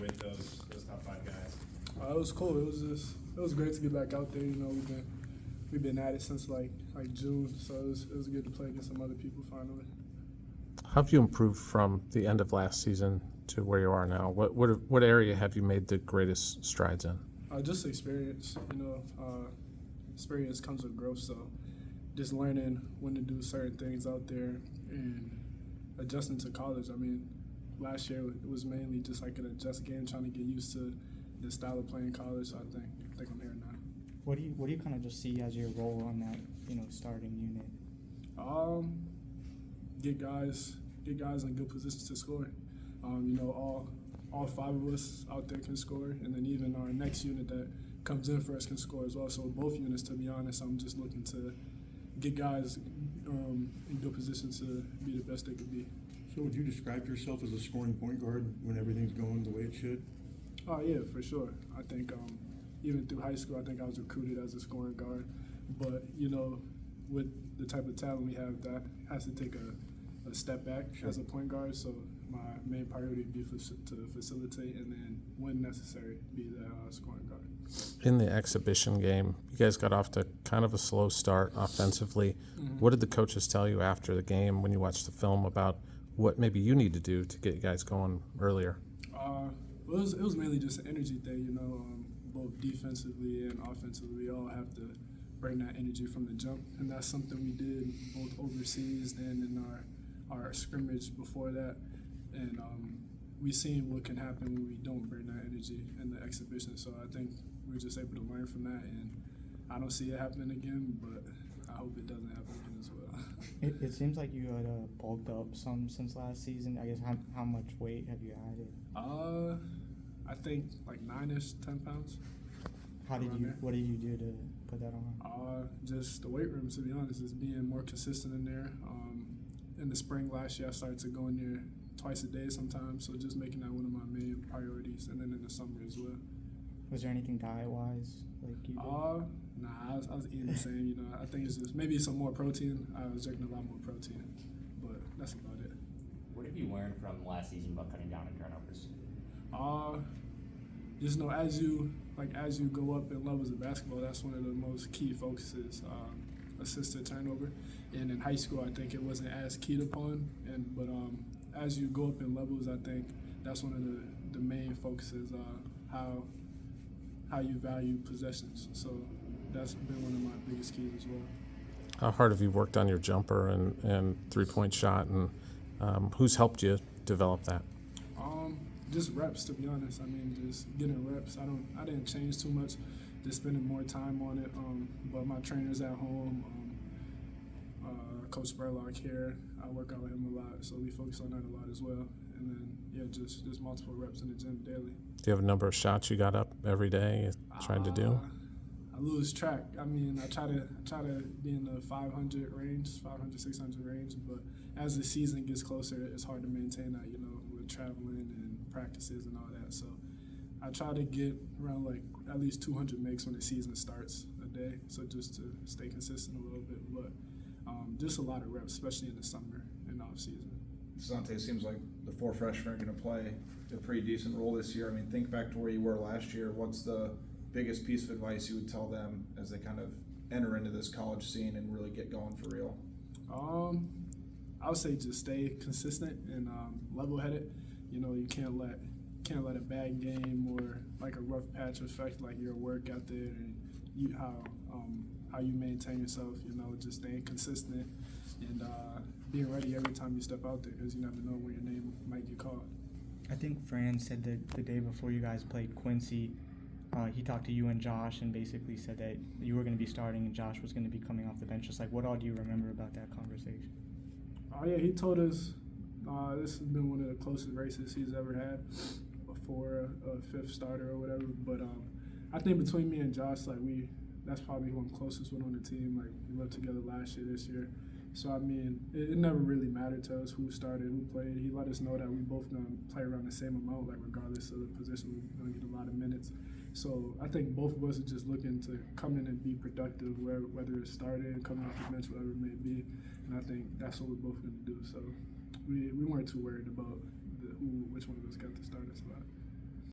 with those top five guys? It was cool. It was great to get back out there. You know, we've been at it since like June, so it was good to play against some other people finally. How have you improved from the end of last season to where you are now? What area have you made the greatest strides in? Just experience. You know, experience comes with growth. So just learning when to do certain things out there and adjusting to college. I mean, last year it was mainly just like an adjust game, trying to get used to the style of playing college. So I think I'm here now. What do you kind of just see as your role on that, you know, starting unit? Get guys in good positions to score. You know, all five of us out there can score, and then even our next unit that comes in for us can score as well. So both units, to be honest, I'm just looking to get guys in good positions to be the best they could be. So would you describe yourself as a scoring point guard when everything's going the way it should? Oh yeah, for sure. I think even through high school, I think I was recruited as a scoring guard. But you know, with the type of talent we have, that has to take a step back as a point guard. So my main priority would be to facilitate, and then when necessary, be the scoring guard. In the exhibition game, you guys got off to kind of a slow start offensively. Mm-hmm. What did the coaches tell you after the game when you watched the film about what maybe you need to do to get you guys going earlier? Well, it was mainly just an energy thing, you know, both defensively and offensively. We all have to bring that energy from the jump, and that's something we did both overseas and in our scrimmage before that. And we seen what can happen when we don't bring that energy in the exhibition. So I think we're just able to learn from that, and I don't see it happening again, but I hope it doesn't happen again as well. It seems like you had bulked up some since last season. I guess how much weight have you added? I think like 9-ish, 10 pounds. What did you do to put that on? Just the weight room, to be honest, is being more consistent in there. In the spring last year, I started to go in there twice a day sometimes, so just making that one of my main priorities, and then in the summer as well. Was there anything diet-wise like you did? Nah, I was eating the same, you know. I think it's just maybe some more protein. I was drinking a lot more protein, but that's about it. What have you learned from last season about cutting down on turnovers? Just know as you go up in levels of basketball, that's one of the most key focuses, assist to turnover. And in high school, I think it wasn't as keyed upon, but as you go up in levels, I think that's one of the main focuses, how you value possessions. So that's been one of my biggest keys as well. How hard have you worked on your jumper and three-point shot, and who's helped you develop that? Just reps, to be honest. I mean, just getting reps. I didn't change too much, just spending more time on it. But my trainers at home, Coach Spurlock here, I work out with him a lot, so we focus on that a lot as well. And then, yeah, just multiple reps in the gym daily. Do you have a number of shots you got up every day trying to do? I lose track. I mean, I try to be in the 500 range, 500, 600 range, but as the season gets closer, it's hard to maintain that, you know, with traveling and practices and all that. So I try to get around like at least 200 makes when the season starts a day, so just to stay consistent a little bit. But just a lot of reps, especially in the summer and off season. Dasonte, it seems like the four freshmen are going to play a pretty decent role this year. I mean, think back to where you were last year. What's the biggest piece of advice you would tell them as they kind of enter into this college scene and really get going for real? I would say just stay consistent and level-headed. You know, you can't let a bad game or like a rough patch affect like your work out there and how you maintain yourself. You know, just staying consistent and being ready every time you step out there, because you never know when your name might get called. I think Fran said that the day before you guys played Quincy, he talked to you and Josh and basically said that you were going to be starting and Josh was going to be coming off the bench. Just like, what all do you remember about that conversation? Oh yeah, he told us this has been one of the closest races he's ever had for a fifth starter or whatever. But I think between me and Josh, like that's probably who I'm closest with on the team. Like we lived together last year, this year. So I mean, it never really mattered to us who started, who played. He let us know that we both gonna play around the same amount, like regardless of the position, we're gonna get a lot of minutes. So I think both of us are just looking to come in and be productive, whether it's starting, coming off the bench, whatever it may be. And I think that's what we're both gonna do. So we weren't too worried about which one of us got the starting spot.